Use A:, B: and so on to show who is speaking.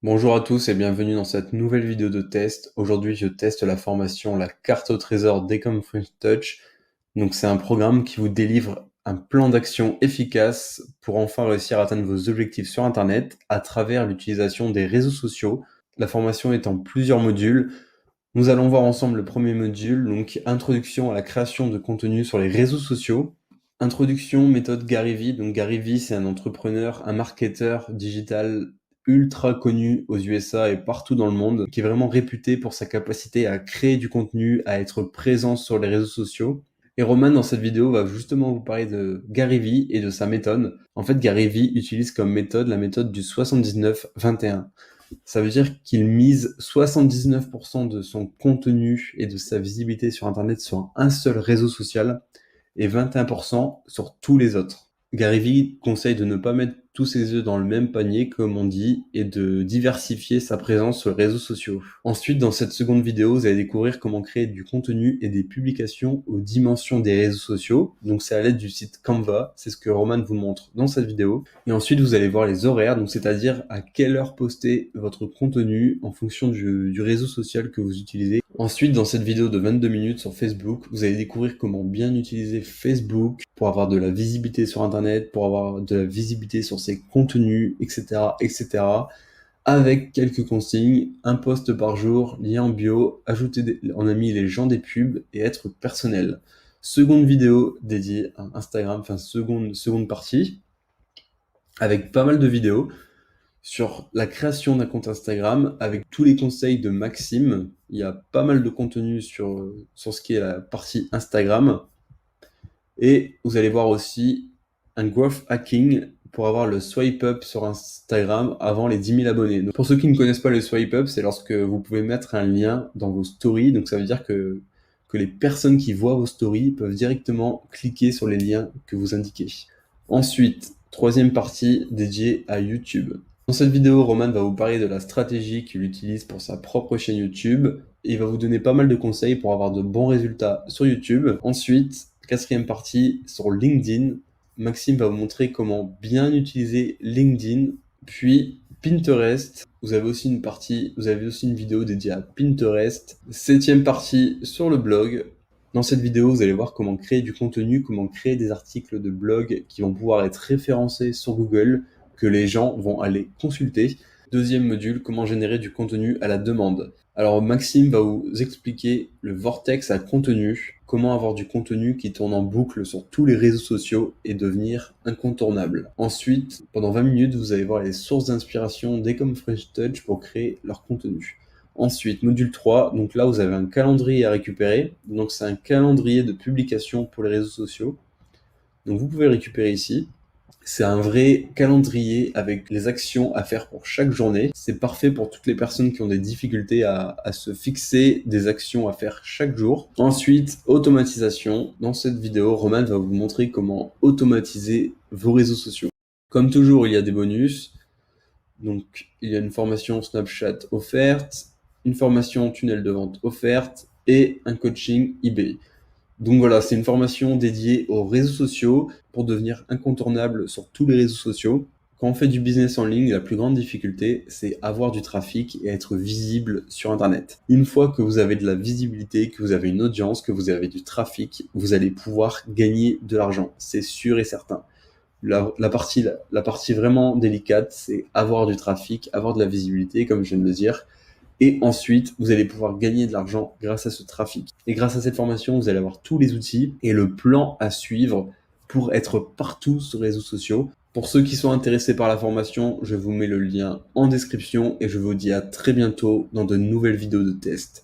A: Bonjour à tous et bienvenue dans cette nouvelle vidéo de test. Aujourd'hui, je teste la formation La carte au trésor d'Ecom French Touch. Donc, c'est un programme qui vous délivre un plan d'action efficace pour enfin réussir à atteindre vos objectifs sur Internet à travers l'utilisation des réseaux sociaux. La formation est en plusieurs modules. Nous allons voir ensemble le premier module, donc introduction à la création de contenu sur les réseaux sociaux. Introduction, méthode Gary Vee. Donc Gary Vee, c'est un entrepreneur, un marketeur digital ultra connu aux USA et partout dans le monde, qui est vraiment réputé pour sa capacité à créer du contenu, à être présent sur les réseaux sociaux. Et Roman, dans cette vidéo, va justement vous parler de Gary Vee et de sa méthode. En fait, Gary Vee utilise comme méthode la méthode du 79-21. Ça veut dire qu'il mise 79% de son contenu et de sa visibilité sur Internet sur un seul réseau social et 21% sur tous les autres. Gary Vee conseille de ne pas mettre tous ses œufs dans le même panier, comme on dit, et de diversifier sa présence sur les réseaux sociaux. Ensuite, dans cette seconde vidéo, vous allez découvrir comment créer du contenu et des publications aux dimensions des réseaux sociaux. Donc c'est à l'aide du site Canva, c'est ce que Roman vous montre dans cette vidéo. Et ensuite, vous allez voir les horaires, donc c'est-à-dire à quelle heure poster votre contenu en fonction du réseau social que vous utilisez. Ensuite, dans cette vidéo de 22 minutes sur Facebook, vous allez découvrir comment bien utiliser Facebook pour avoir de la visibilité sur Internet, pour avoir de la visibilité sur ses contenus, etc., etc., avec quelques consignes, un post par jour, lien en bio, on a mis les gens des pubs et être personnel. Seconde vidéo dédiée à Instagram, enfin seconde partie, avec pas mal de vidéos sur la création d'un compte Instagram avec tous les conseils de Maxime. Il y a pas mal de contenu sur ce qui est la partie Instagram. Et vous allez voir aussi un growth hacking pour avoir le swipe up sur Instagram avant les 10 000 abonnés. Donc, pour ceux qui ne connaissent pas le swipe up, c'est lorsque vous pouvez mettre un lien dans vos stories. Donc ça veut dire que les personnes qui voient vos stories peuvent directement cliquer sur les liens que vous indiquez. Ensuite, troisième partie dédiée à YouTube. Dans cette vidéo, Roman va vous parler de la stratégie qu'il utilise pour sa propre chaîne YouTube. Et il va vous donner pas mal de conseils pour avoir de bons résultats sur YouTube. Ensuite, quatrième partie sur LinkedIn. Maxime va vous montrer comment bien utiliser LinkedIn. Puis Pinterest. Vous avez aussi une vidéo dédiée à Pinterest. Septième partie sur le blog. Dans cette vidéo, vous allez voir comment créer du contenu, comment créer des articles de blog qui vont pouvoir être référencés sur Google, que les gens vont aller consulter. Deuxième module, comment générer du contenu à la demande. Alors Maxime va vous expliquer le vortex à contenu, comment avoir du contenu qui tourne en boucle sur tous les réseaux sociaux et devenir incontournable. Ensuite, pendant 20 minutes, vous allez voir les sources d'inspiration d'Ecom French Touch pour créer leur contenu. Ensuite, module 3, donc là vous avez un calendrier à récupérer. Donc c'est un calendrier de publication pour les réseaux sociaux. Donc vous pouvez le récupérer ici. C'est un vrai calendrier avec les actions à faire pour chaque journée. C'est parfait pour toutes les personnes qui ont des difficultés à se fixer des actions à faire chaque jour. Ensuite, automatisation. Dans cette vidéo, Roman va vous montrer comment automatiser vos réseaux sociaux. Comme toujours, il y a des bonus. Donc, il y a une formation Snapchat offerte, une formation tunnel de vente offerte et un coaching eBay. Donc voilà, c'est une formation dédiée aux réseaux sociaux pour devenir incontournable sur tous les réseaux sociaux. Quand on fait du business en ligne, la plus grande difficulté, c'est avoir du trafic et être visible sur Internet. Une fois que vous avez de la visibilité, que vous avez une audience, que vous avez du trafic, vous allez pouvoir gagner de l'argent. C'est sûr et certain. La partie vraiment délicate, c'est avoir du trafic, avoir de la visibilité, comme je viens de le dire. Et ensuite, vous allez pouvoir gagner de l'argent grâce à ce trafic. Et grâce à cette formation, vous allez avoir tous les outils et le plan à suivre pour être partout sur les réseaux sociaux. Pour ceux qui sont intéressés par la formation, je vous mets le lien en description et je vous dis à très bientôt dans de nouvelles vidéos de test.